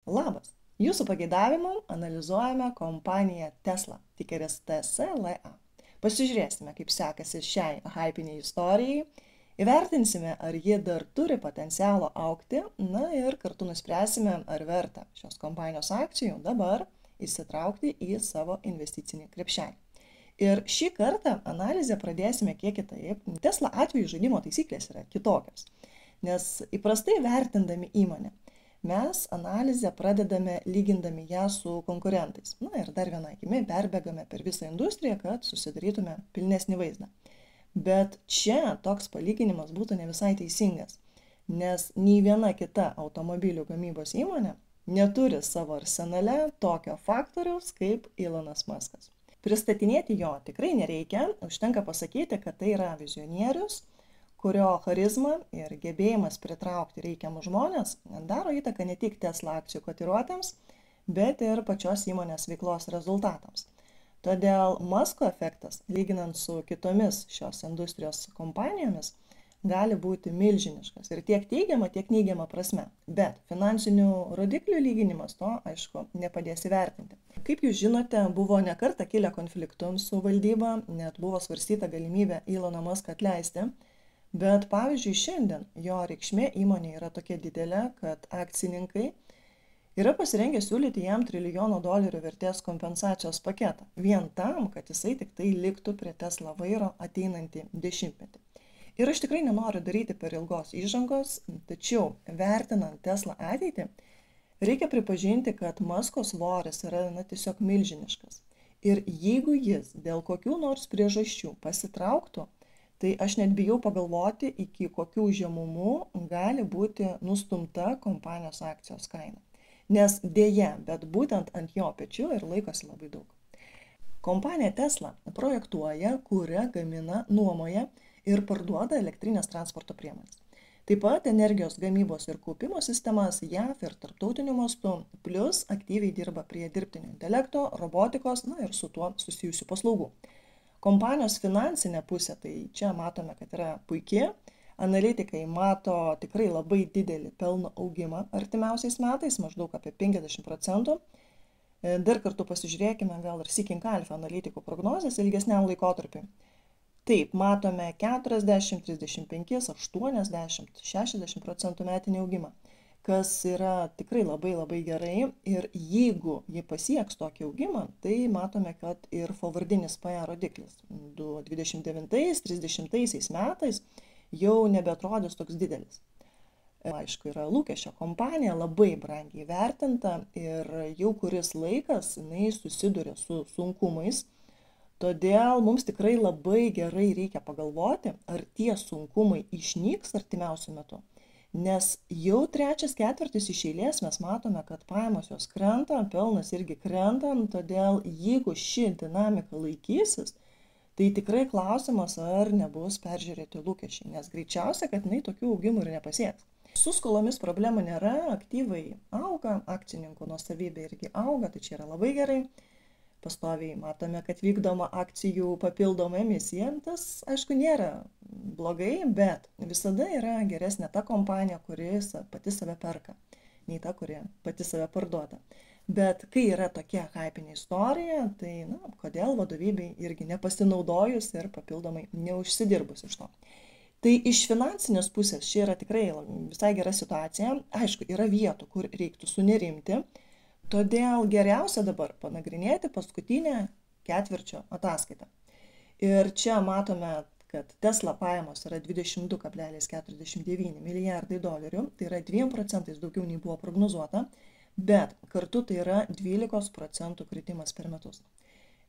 Labas. Jūsų pageidavimu analizuojame kompaniją Tesla, tikeris TSLA. Pasižiūrėsime, kaip sekasi šiai hypiniai istorijai, įvertinsime, ar ji dar turi potencialo augti, na ir kartu nuspręsime, ar verta šios kompanijos akcijų dabar įsitraukti į savo investicinį krepšelį. Ir šį kartą analizę pradėsime kiek kitaip. Tesla atveju žaidimo taisyklės yra kitokios, nes įprastai vertindami įmonę, mes analizę pradedame lygindami ją su konkurentais. Na ir dar viena akimi perbėgame per visą industriją, kad susidarytume pilnesnį vaizdą. Bet čia toks palyginimas būtų ne visai teisingas, nes nei viena kita automobilių gamybos įmonė neturi savo arsenale tokio faktoriaus kaip Elonas Muskas. Pristatinėti jo tikrai nereikia, užtenka pasakyti, kad tai yra vizionierius, kurio charizma ir gebėjimas pritraukti reikiamus žmonės daro įtaką ne tik Tesla akcijų kotiruotėms, bet ir pačios įmonės veiklos rezultatams. Todėl Musko efektas, lyginant su kitomis šios industrijos kompanijomis, gali būti milžiniškas ir tiek teigiama, tiek neigiama prasme. Bet finansinių rodiklių lyginimas to, aišku, nepadės įvertinti. Kaip jūs žinote, buvo ne kartą kilę konfliktų su valdyba, net buvo svarstyta galimybė Eloną Muską atleisti. Bet pavyzdžiui, šiandien jo reikšmė įmonė yra tokia didelė, kad akcininkai yra pasirengę siūlyti jam $1 trilijono vertės kompensacijos paketą, vien tam, kad jisai tik tai liktų prie Tesla vairo ateinantį dešimtmetį. Ir aš tikrai nenoriu daryti per ilgos įžangos, tačiau vertinant Tesla ateitį, reikia pripažinti, kad Musko svoris yra tiesiog milžiniškas. Ir jeigu jis dėl kokių nors priežasčių pasitrauktų, tai aš net bijau pagalvoti, iki kokių žemumų gali būti nustumta kompanijos akcijos kaina. Nes dėja, bet būtent ant jo pečių ir laikosi labai daug. Kompanija Tesla projektuoja, kuria, gamina, nuomoja ir parduoda elektrinės transporto priemonės. Taip pat energijos gamybos ir kaupimo sistemas JAV ir tarptautiniu mastu, plus aktyviai dirba prie dirbtinio intelekto, robotikos, ir su tuo susijusių paslaugų. Kompanijos finansinė pusė, tai čia matome, kad yra puikiai. Analitikai mato tikrai labai didelį pelno augimą artimiausiais metais, maždaug apie 50%. Dar kartu pasižiūrėkime gal ir Seeking Alpha analitikų prognozės ilgesniam laikotarpiui. Taip, matome 40, 35, 80, 60% metinį augimą, kas yra tikrai labai gerai. Ir jeigu jie pasieks tokį augimą, tai matome, kad ir forwardinis PE rodiklis 29-30 metais jau nebeatrodys toks didelis. Aišku, yra lūkesčio kompanija, labai brangiai vertinta ir jau kuris laikas jinai susiduria su sunkumais. Todėl mums tikrai labai gerai reikia pagalvoti, ar tie sunkumai išnyks artimiausiu metu. Nes jau trečias ketvirtis iš eilės mes matome, kad pajamos jos krenta, pelnas irgi krenta, todėl jeigu ši dinamika laikysis, tai tikrai klausimas, ar nebus peržiūrėti lūkesčiai, nes greičiausia, kad jinai tokių augimų ir nepasieks. Su skolomis problemų nėra, aktyvai auga, akcininkų nuosavybė irgi auga, tai čia yra labai gerai. Pastoviai matome, kad vykdoma akcijų papildoma emisija, tas aišku nėra blogai, bet visada yra geresnė ta kompanija, kuri pati save perka, nei ta, kuri pati save parduoda. Bet kai yra tokia hypinė istorija, tai kodėl vadovybei irgi nepasinaudojus ir papildomai neužsidirbus iš to. Tai iš finansinės pusės čia yra tikrai visai gera situacija. Aišku, yra vietų, kur reiktų sunerimti. Todėl geriausia dabar panagrinėti paskutinę ketvirčio ataskaitą. Ir čia matome, kad Tesla pajamos yra $22,49 milijardai, tai yra 2% daugiau nei buvo prognozuota, bet kartu tai yra 12% kritimas per metus.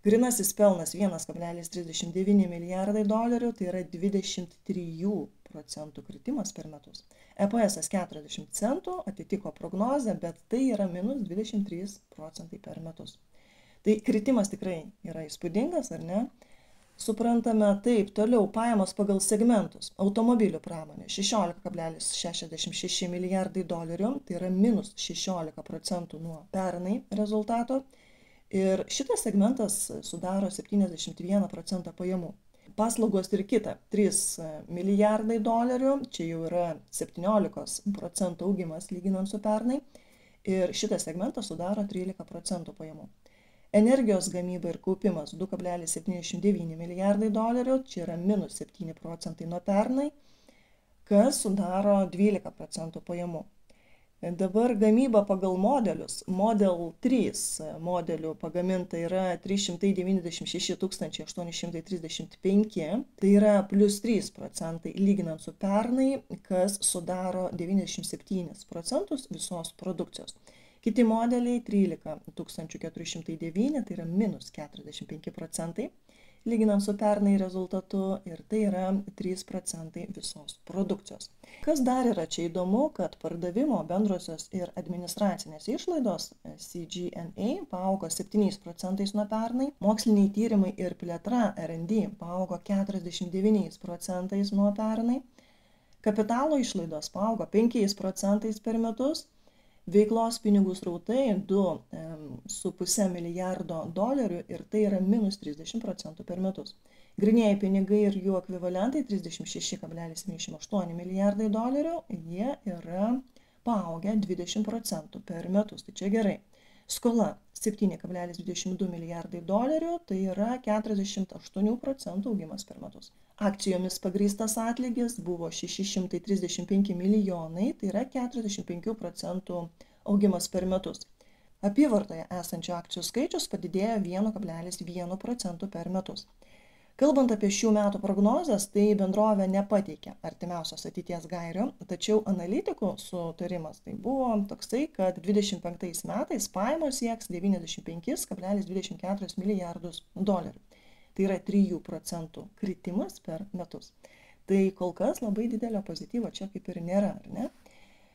Grynasis pelnas $1,39 milijardai, tai yra 23% kritimas per metus. EPS 40 centų atitiko prognozę, bet tai yra minus 23% per metus. Tai kritimas tikrai yra įspūdingas, ar ne? Suprantame, taip, toliau pajamos pagal segmentus. Automobilių pramonė $16,66 milijardai, tai yra minus 16% nuo pernai rezultato. Ir šitas segmentas sudaro 71% pajamų. Paslaugos ir kita $3 milijardai, čia jau yra 17% augimas lyginant su pernai. ir šitas segmentas sudaro 13% pajamų. Energijos gamyba ir kaupimas 2,79 milijardai dolerių, čia yra minus 7% nuo pernai, kas sudaro 12% pajamų. Dabar gamyba pagal modelius. Model 3 modelių pagaminta yra 396 835, tai yra plus 3% lyginant su pernai, kas sudaro 97% visos produkcijos. Kiti modeliai 13 409, tai yra minus 45%, lyginant su pernai rezultatu, ir tai yra 3% visos produkcijos. Kas dar yra čia įdomu, kad pardavimo bendrosios ir administracinės išlaidos CG&A paaugo 7% nuo pernai, moksliniai tyrimai ir plėtra R&D paaugo 49% nuo pernai, kapitalo išlaidos paaugo 5% per metus, veiklos pinigų srautai 2,5 milijardo dolerių ir tai yra minus 30% per metus. Grynieji pinigai ir jų ekvivalentai 36,78 milijardai dolerių, jie yra paaugę 20% per metus, tai čia gerai. Skola 7,22 milijardai dolerių, tai yra 48% augimas per metus. Akcijomis pagrįstas atlygis buvo 635 milijonai, tai yra 45% augimas per metus. Apyvartoje esančių akcijų skaičius padidėjo 1,1% per metus. Kalbant apie šių metų prognozes, tai bendrovė nepateikė artimiausios ateities gairių, tačiau analitikų sutarimas tai buvo toksai, kad 25 metais pajamos sieks 95,24 milijardus dolerių. Tai yra 3% kritimas per metus. Tai kol kas labai didelio pozityvo čia kaip ir nėra, ar ne?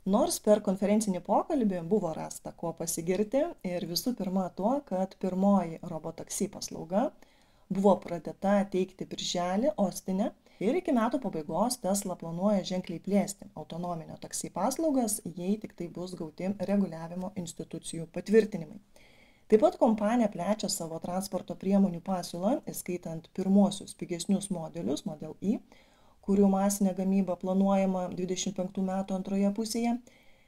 Nors per konferencinį pokalbį buvo rasta kuo pasigirti ir visų pirma tuo, kad pirmoji robotaksi paslauga buvo pradėta teikti birželį Ostine ir iki metų pabaigos Tesla planuoja ženkliai plėsti autonominio taksi paslaugas, jei tik tai bus gauti reguliavimo institucijų patvirtinimai. Taip pat kompanija plečia savo transporto priemonių pasiūlą, įskaitant pirmuosius pigesnius modelius, Model E, kurių masinė gamyba planuojama 25 metų antroje pusėje.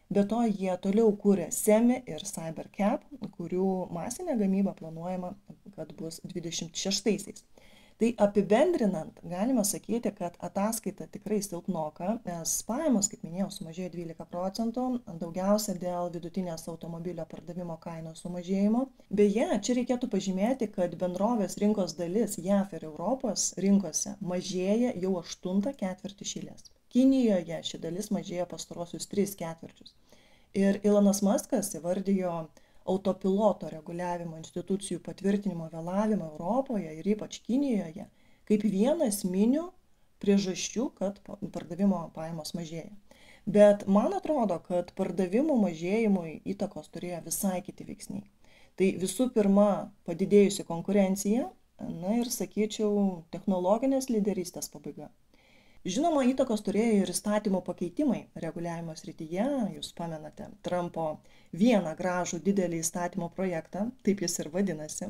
Be to, jie toliau kuria Semi ir Cybercab, kurių masinė gamyba planuojama, kad bus 26-aisiais. Tai apibendrinant, galima sakyti, kad ataskaita tikrai silpnoka, nes pajamos, kaip minėjau, sumažėjo 12%, daugiausia dėl vidutinės automobilio pardavimo kainos sumažėjimo. Beje, čia reikėtų pažymėti, kad bendrovės rinkos dalis JAV ir Europos rinkose mažėja jau 8 ketvirtį iš eilės. Kinijoje ši dalis mažėjo pastarosius 3 ketvirčius. Ir Elonas Muskas įvardijo autopiloto reguliavimo institucijų patvirtinimo vėlavimą Europoje ir ypač Kinijoje kaip vieną esminių priežasčių, kad pardavimo pajamos mažėja. Bet man atrodo, kad pardavimų mažėjimui įtakos turėjo visai kiti veiksniai. Tai visų pirma, padidėjusi konkurencija, ir sakyčiau, technologinės lyderystės pabaiga. Žinoma, įtakos turėjo ir įstatymų pakeitimai reguliavimo srityje. Jūs pamenate Trumpo vieną gražų didelį įstatymo projektą, taip jis ir vadinasi.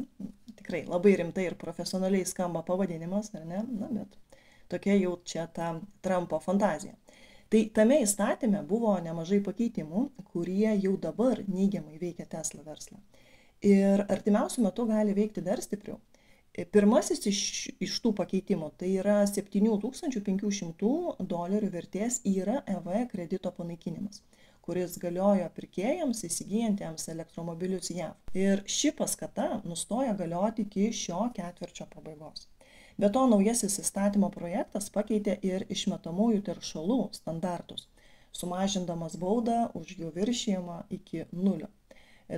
Tikrai labai rimtai ir profesionaliai skamba pavadinimas, ar ne? Bet tokia jau čia ta Trumpo fantazija. Tai tame įstatyme buvo nemažai pakeitimų, kurie jau dabar neigiamai veikia Tesla verslą. Ir artimiausiu metu gali veikti dar stipriau. Pirmasis iš tų pakeitimų tai yra $7,500 vertės yra EV kredito panaikinimas, kuris galiojo pirkėjams įsigijantiems elektromobilius JAV. Ir ši paskata nustoja galioti iki šio ketvirčio pabaigos. Be to, naujasis įstatymo projektas pakeitė ir išmetamųjų teršalų standartus, sumažindamas baudą už jų viršijimą iki 0.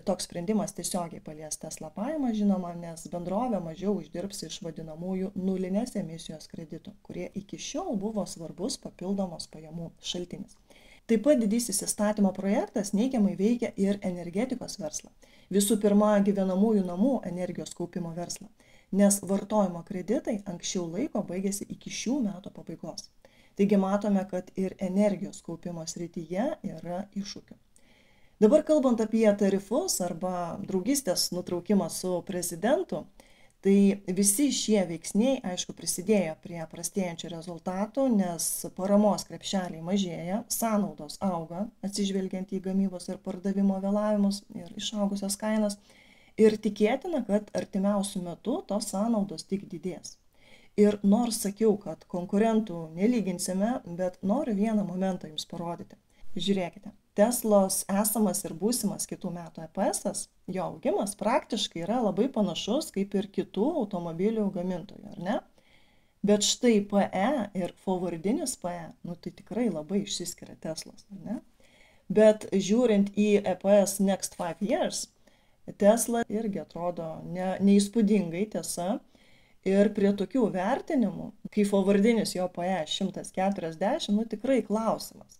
Toks sprendimas tiesiogiai palies Tesla pajamas, žinoma, nes bendrovė mažiau uždirbs iš vadinamųjų nulinės emisijos kreditų, kurie iki šiol buvo svarbus papildomos pajamų šaltinis. Taip pat didysis įstatymo projektas neigiamai veikia ir energetikos verslą. Visų pirma, gyvenamųjų namų energijos kaupimo verslą, nes vartojimo kreditai anksčiau laiko baigėsi iki šių metų pabaigos. Taigi matome, kad ir energijos kaupimo srityje yra iššūkių. Dabar kalbant apie tarifus arba draugystės nutraukimą su prezidentu, Tai visi šie veiksniai, aišku, prisidėjo prie prastėjančių rezultatų, nes paramos krepšeliai mažėja, sąnaudos auga, atsižvelgiant į gamybos ir pardavimo vėlavimus ir išaugusias kainas. Ir tikėtina, kad artimiausių metų tos sąnaudos tik didės. Ir nors sakiau, kad konkurentų nelyginsime, bet noriu vieną momentą jums parodyti. Žiūrėkite, Teslos esamas ir būsimas kitų metų EPS, jo augimas praktiškai yra labai panašus kaip ir kitų automobilių gamintojų, ar ne? Bet štai PE ir forwardinis PE, tai tikrai labai išsiskiria Teslos, ar ne? Bet žiūrint į EPS Next 5 Years, Tesla irgi atrodo neįspūdingai, tiesa. Ir prie tokių vertinimų, kai forwardinis jo PE 140, tikrai klausimas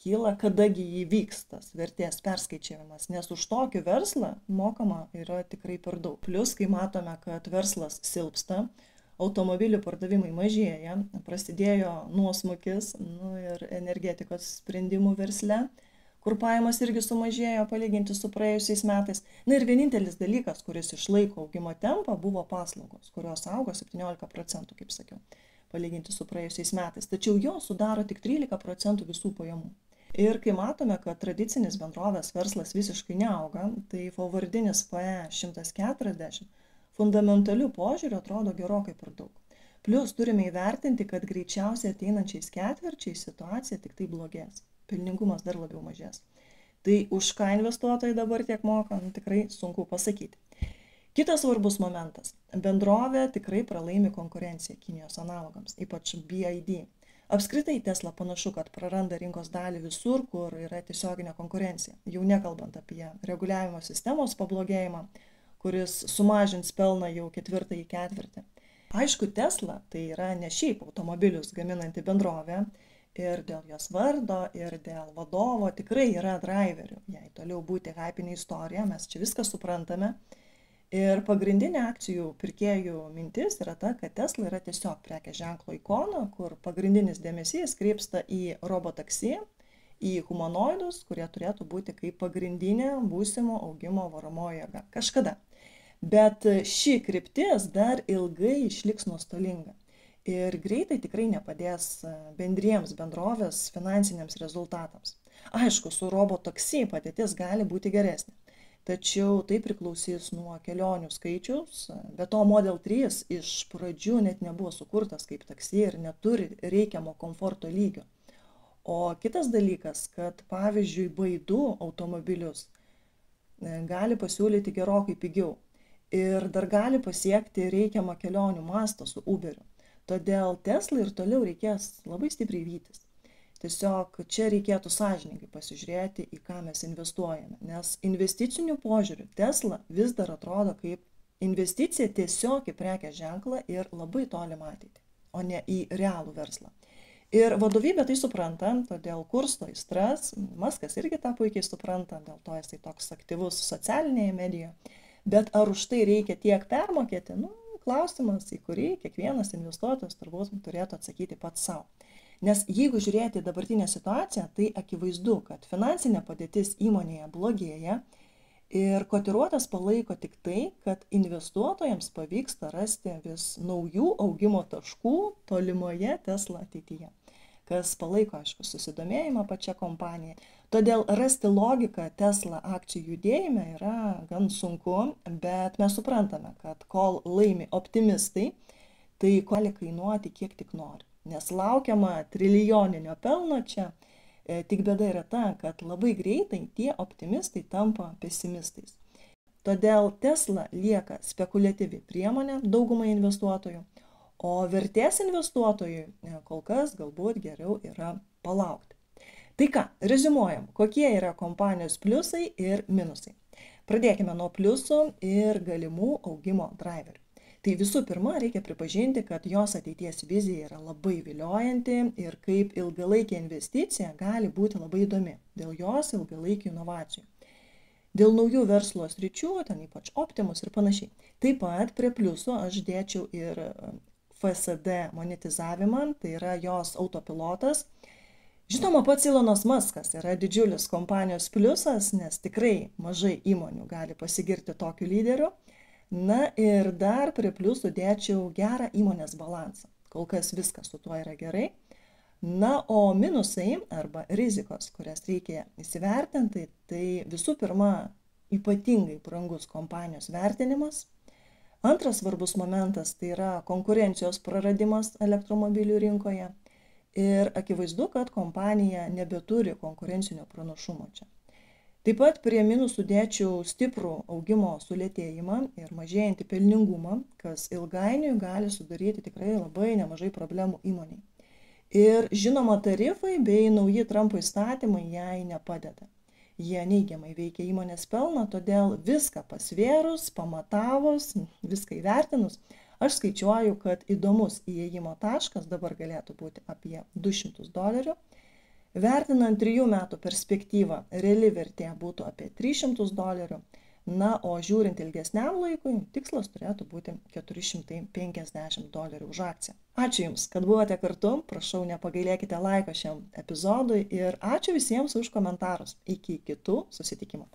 kyla, kadagi įvyks tas vertės perskaičiavimas, nes už tokį verslą mokama yra tikrai per daug. Plius, kai matome, kad verslas silpsta, automobilių pardavimai mažėja, prasidėjo nuosmukis ir energetikos sprendimų versle, kur pajamos irgi sumažėjo palyginti su praėjusiais metais. Ir vienintelis dalykas, kuris išlaiko augimo tempą, buvo paslaugos, kurios augo 17%, kaip sakiau, palyginti su praėjusiais metais. Tačiau jo sudaro tik 13% visų pajamų. Ir kai matome, kad tradicinis bendrovės verslas visiškai neauga, tai forwardinis PE 140 fundamentalių požiūrių atrodo gerokai per daug. Plius turime įvertinti, kad greičiausiai ateinančiais ketvirčiais situacija tik tai blogės. Pelningumas dar labiau mažės. Tai už ką investuotojai dabar tiek moka, tikrai sunku pasakyti. Kitas svarbus momentas. Bendrovė tikrai pralaimi konkurenciją Kinijos analogams, ypač BYD. Apskritai Tesla panašu, kad praranda rinkos dalį visur, kur yra tiesioginė konkurencija. Jau nekalbant apie reguliavimo sistemos pablogėjimą, kuris sumažins pelną jau ketvirtąjį ketvirtį. Aišku, Tesla tai yra ne šiaip automobilius gaminanti bendrovė, ir dėl jos vardo, ir dėl vadovo tikrai yra driverių. Jei toliau būti hypinė istorija, mes čia viską suprantame. Ir pagrindinė akcijų pirkėjų mintis yra ta, kad Tesla yra tiesiog prekės ženklo ikona, kur pagrindinis dėmesys krypsta į robotaksi, į humanoidus, kurie turėtų būti kaip pagrindinė būsimo augimo varomoji jėga. Kažkada. Bet ši kryptis dar ilgai išliks nuostolinga. Ir greitai tikrai nepadės bendriems bendrovės finansiniams rezultatams. Aišku, su robotaksi padėtis gali būti geresnė. Tačiau tai priklausys nuo kelionių skaičiaus, bet to Model 3 iš pradžių net nebuvo sukurtas kaip taksi ir neturi reikiamo komforto lygio. O kitas dalykas, kad pavyzdžiui Baidu automobilius gali pasiūlyti gerokai pigiau ir dar gali pasiekti reikiamą kelionių mastą su Uberiu. Todėl Tesla ir toliau reikės labai stipriai vytis. Tiesiog čia reikėtų sąžiningai pasižiūrėti, į ką mes investuojame, nes investicinių požiūrių Tesla vis dar atrodo kaip investicija tiesiog į prekės ženklą ir labai tolimą ateitį, o ne į realų verslą. Ir vadovybė tai supranta, todėl kursto aistras, Maskas irgi tą puikiai supranta, dėl to jisai toks aktyvus socialinėje medijoje, bet ar už tai reikia tiek permokėti, klausimas, į kurį kiekvienas investuotojas turbūt turėtų atsakyti pats savo. Nes jeigu žiūrėti dabartinę situaciją, tai akivaizdu, kad finansinė padėtis įmonėje blogėja ir kotiruotas palaiko tik tai, kad investuotojams pavyksta rasti vis naujų augimo taškų tolimoje Tesla ateityje, kas palaiko, aišku, susidomėjimą pačią kompaniją. Todėl rasti logiką Tesla akcijų judėjime yra gan sunku, bet mes suprantame, kad kol laimi optimistai, tai gali kainuoti kiek tik nori. Nes laukiama trilijoninio pelno čia, tik bėda yra ta, kad labai greitai tie optimistai tampa pesimistais. Todėl Tesla lieka spekuliatyvi priemonė daugumai investuotojų, o vertės investuotojui kol kas galbūt geriau yra palaukti. Tai ką, reziumuojam, kokie yra kompanijos pliusai ir minusai. Pradėkime nuo pliusų ir galimų augimo driverių. Tai visų pirma, reikia pripažinti, kad jos ateities vizija yra labai viliojanti ir kaip ilgalaikė investicija gali būti labai įdomi dėl jos ilgalaikių inovacijų. Dėl naujų verslo sričių, ten ypač Optimus ir panašiai. Taip pat prie pliusų aš dėčiau ir FSD monetizavimą, tai yra jos autopilotas. Žinoma, pats Elonas Maskas yra didžiulis kompanijos pliusas, nes tikrai mažai įmonių gali pasigirti tokiu lyderiu. Na ir dar prie pliusų dėčiau gerą įmonės balansą. Kol kas viskas su tuo yra gerai. Na, o minusai arba rizikos, kurias reikia įsivertinti, tai visų pirma, ypatingai brangus kompanijos vertinimas. Antras svarbus momentas tai yra konkurencijos praradimas elektromobilių rinkoje. Ir akivaizdu, kad kompanija nebeturi konkurencinio pranašumo čia. Taip pat prie minusų dėčiau stiprų augimo sulėtėjimą ir mažėjantį pelningumą, kas ilgainiui gali sudaryti tikrai labai nemažai problemų įmoniai. Ir žinoma, tarifai bei nauji Trumpo įstatymai jai nepadeda. Jie neigiamai veikia įmonės pelną, todėl viską pasvėrus, pamatavus, viską įvertinus, aš skaičiuoju, kad įdomus įėjimo taškas dabar galėtų būti apie $200. Vertinant 3 metų perspektyvą, reali vertė būtų apie $300, na, o žiūrint ilgesniam laikui, tikslas turėtų būti $450 už akciją. Ačiū Jums, kad buvote kartu, prašau nepagailėkite laiko šiam epizodui ir ačiū visiems už komentarus. Iki kitų susitikimų.